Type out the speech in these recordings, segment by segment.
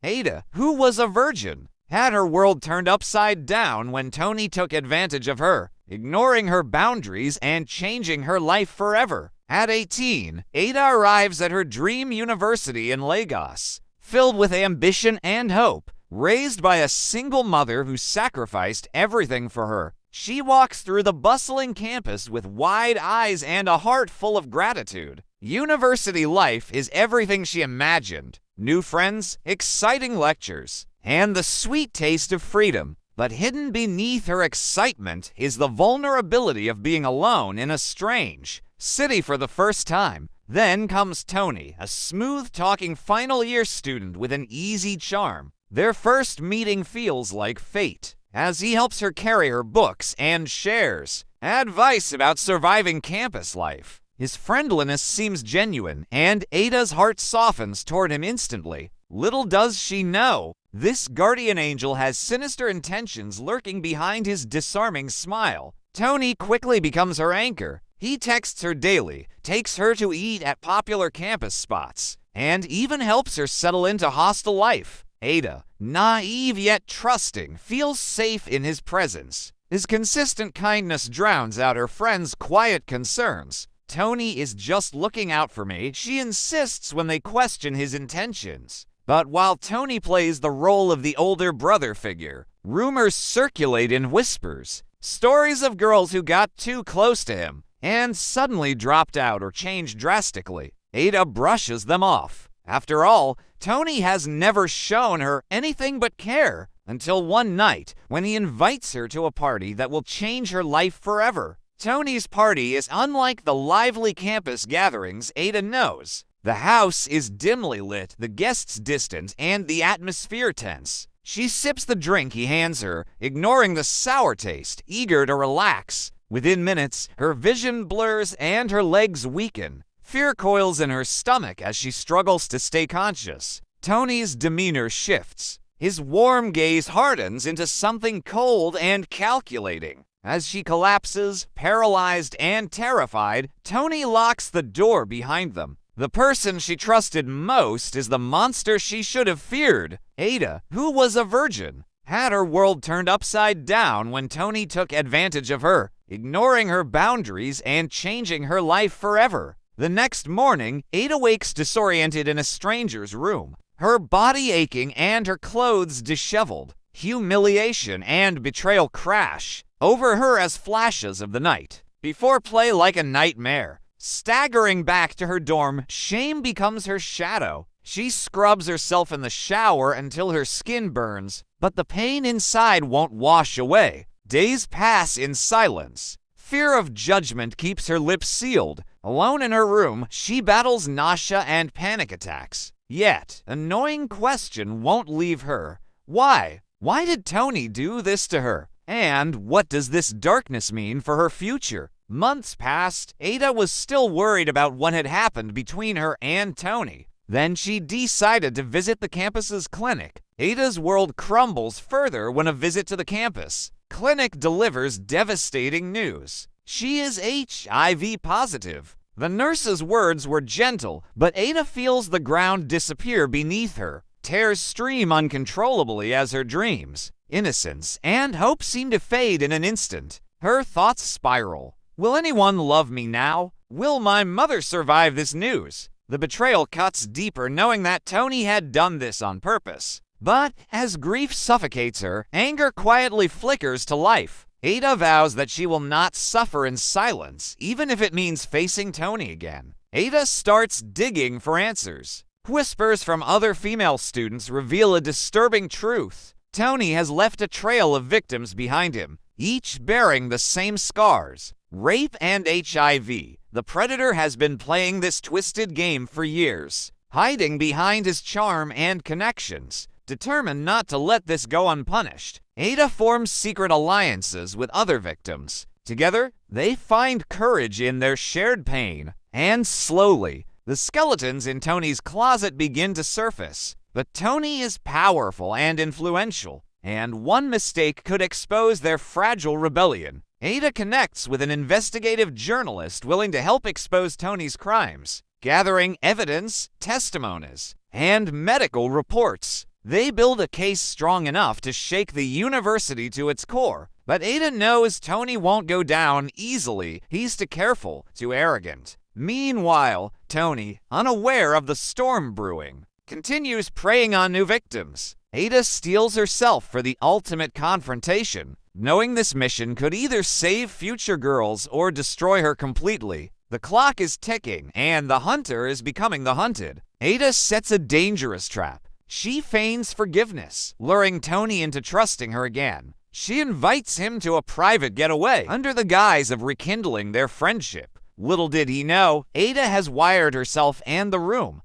Ada, who was a virgin, had her world turned upside down when Tony took advantage of her, ignoring her boundaries and changing her life forever. At 18, Ada arrives at her dream university in Lagos, filled with ambition and hope. Raised by a single mother who sacrificed everything for her, she walks through the bustling campus with wide eyes and a heart full of gratitude. University life is everything she imagined. New friends, exciting lectures, and the sweet taste of freedom. But hidden beneath her excitement is the vulnerability of being alone in a strange city for the first time. Then comes Tony, a smooth-talking final-year student with an easy charm. Their first meeting feels like fate, as he helps her carry her books and shares advice about surviving campus life. His friendliness seems genuine, and Ada's heart softens toward him instantly. Little does she know, this guardian angel has sinister intentions lurking behind his disarming smile. Tony quickly becomes her anchor. He texts her daily, takes her to eat at popular campus spots, and even helps her settle into hostel life. Ada, naive yet trusting, feels safe in his presence. His consistent kindness drowns out her friends' quiet concerns. Tony is just looking out for me, she insists when they question his intentions. But while Tony plays the role of the older brother figure, rumors circulate in whispers. Stories of girls who got too close to him and suddenly dropped out or changed drastically. Ada brushes them off. After all, Tony has never shown her anything but care until one night when he invites her to a party that will change her life forever. Tony's party is unlike the lively campus gatherings Ada knows. The house is dimly lit, the guests distant, and the atmosphere tense. She sips the drink he hands her, ignoring the sour taste, eager to relax. Within minutes, her vision blurs and her legs weaken. Fear coils in her stomach as she struggles to stay conscious. Tony's demeanor shifts. His warm gaze hardens into something cold and calculating. As she collapses, paralyzed and terrified, Tony locks the door behind them. The person she trusted most is the monster she should have feared. Ada, who was a virgin, had her world turned upside down when Tony took advantage of her, ignoring her boundaries and changing her life forever. The next morning, Ada wakes disoriented in a stranger's room, her body aching and her clothes disheveled. Humiliation and betrayal crash over her as flashes of the night. Before play like a nightmare. Staggering back to her dorm, shame becomes her shadow. She scrubs herself in the shower until her skin burns, but the pain inside won't wash away. Days pass in silence. Fear of judgment keeps her lips sealed. Alone in her room, she battles nausea and panic attacks. Yet, an annoying question won't leave her. Why? Why did Tony do this to her? And what does this darkness mean for her future? Months passed. Ada was still worried about what had happened between her and Tony. Then she decided to visit the campus's clinic. Ada's world crumbles further when a visit to the campus clinic delivers devastating news. She is HIV positive. The nurse's words were gentle, but Ada feels the ground disappear beneath her. Tears stream uncontrollably as her dreams, innocence, and hope seem to fade in an instant. Her thoughts spiral. Will anyone love me now? Will my mother survive this news? The betrayal cuts deeper knowing that Tony had done this on purpose. But as grief suffocates her, anger quietly flickers to life. Ada vows that she will not suffer in silence, even if it means facing Tony again. Ada starts digging for answers. Whispers from other female students reveal a disturbing truth. Tony has left a trail of victims behind him, each bearing the same scars. Rape and HIV. The predator has been playing this twisted game for years, hiding behind his charm and connections. Determined not to let this go unpunished, Ada forms secret alliances with other victims. Together, they find courage in their shared pain. And slowly, the skeletons in Tony's closet begin to surface. But Tony is powerful and influential, and one mistake could expose their fragile rebellion. Ada connects with an investigative journalist willing to help expose Tony's crimes, gathering evidence, testimonies, and medical reports. They build a case strong enough to shake the university to its core. But Ada knows Tony won't go down easily. He's too careful, too arrogant. Meanwhile, Tony, unaware of the storm brewing, continues preying on new victims. Ada steels herself for the ultimate confrontation, knowing this mission could either save future girls or destroy her completely. The clock is ticking, and the hunter is becoming the hunted. Ada sets a dangerous trap. She feigns forgiveness, luring Tony into trusting her again. She invites him to a private getaway under the guise of rekindling their friendship. Little did he know, Ada has wired herself and the room,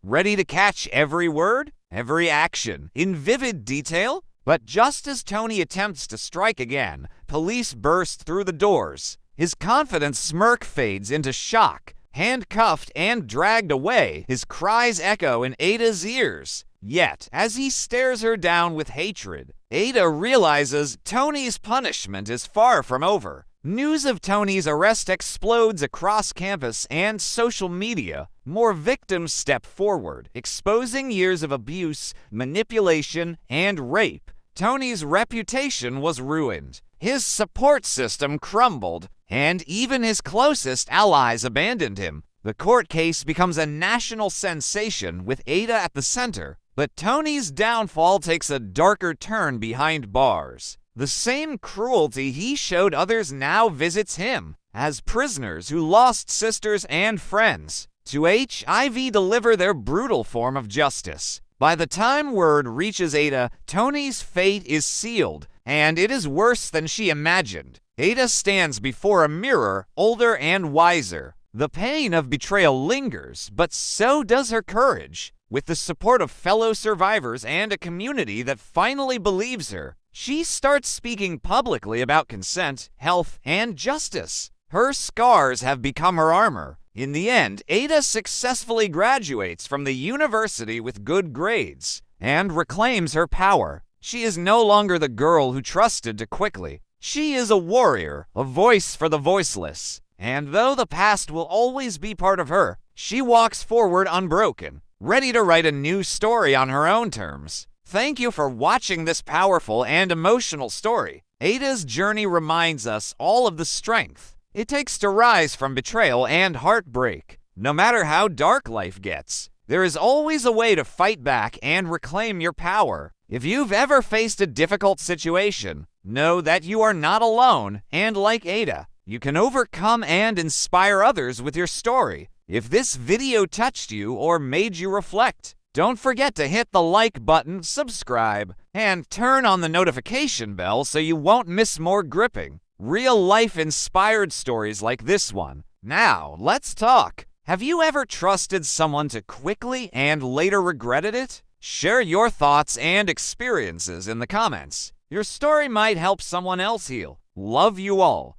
ready to catch every word, every action, in vivid detail. But just as Tony attempts to strike again, police burst through the doors. His confident smirk fades into shock. Handcuffed and dragged away, his cries echo in Ada's ears. Yet, as he stares her down with hatred, Ada realizes Tony's punishment is far from over. News of Tony's arrest explodes across campus and social media. More victims step forward, exposing years of abuse, manipulation, and rape. Tony's reputation was ruined. His support system crumbled, and even his closest allies abandoned him. The court case becomes a national sensation with Ada at the center. But Tony's downfall takes a darker turn behind bars. The same cruelty he showed others now visits him, as prisoners who lost sisters and friends to HIV deliver their brutal form of justice. By the time word reaches Ada, Tony's fate is sealed, and it is worse than she imagined. Ada stands before a mirror, older and wiser. The pain of betrayal lingers, but so does her courage. With the support of fellow survivors and a community that finally believes her, she starts speaking publicly about consent, health, and justice. Her scars have become her armor. In the end, Ada successfully graduates from the university with good grades and reclaims her power. She is no longer the girl who trusted too quickly. She is a warrior, a voice for the voiceless. And though the past will always be part of her, she walks forward unbroken, ready to write a new story on her own terms. Thank you for watching this powerful and emotional story. Ada's journey reminds us all of the strength it takes to rise from betrayal and heartbreak. No matter how dark life gets, there is always a way to fight back and reclaim your power. If you've ever faced a difficult situation, know that you are not alone, and like Ada, you can overcome and inspire others with your story. If this video touched you or made you reflect, don't forget to hit the like button, subscribe, and turn on the notification bell so you won't miss more gripping, real-life inspired stories like this one. Now, let's talk. Have you ever trusted someone too quickly and later regretted it? Share your thoughts and experiences in the comments. Your story might help someone else heal. Love you all.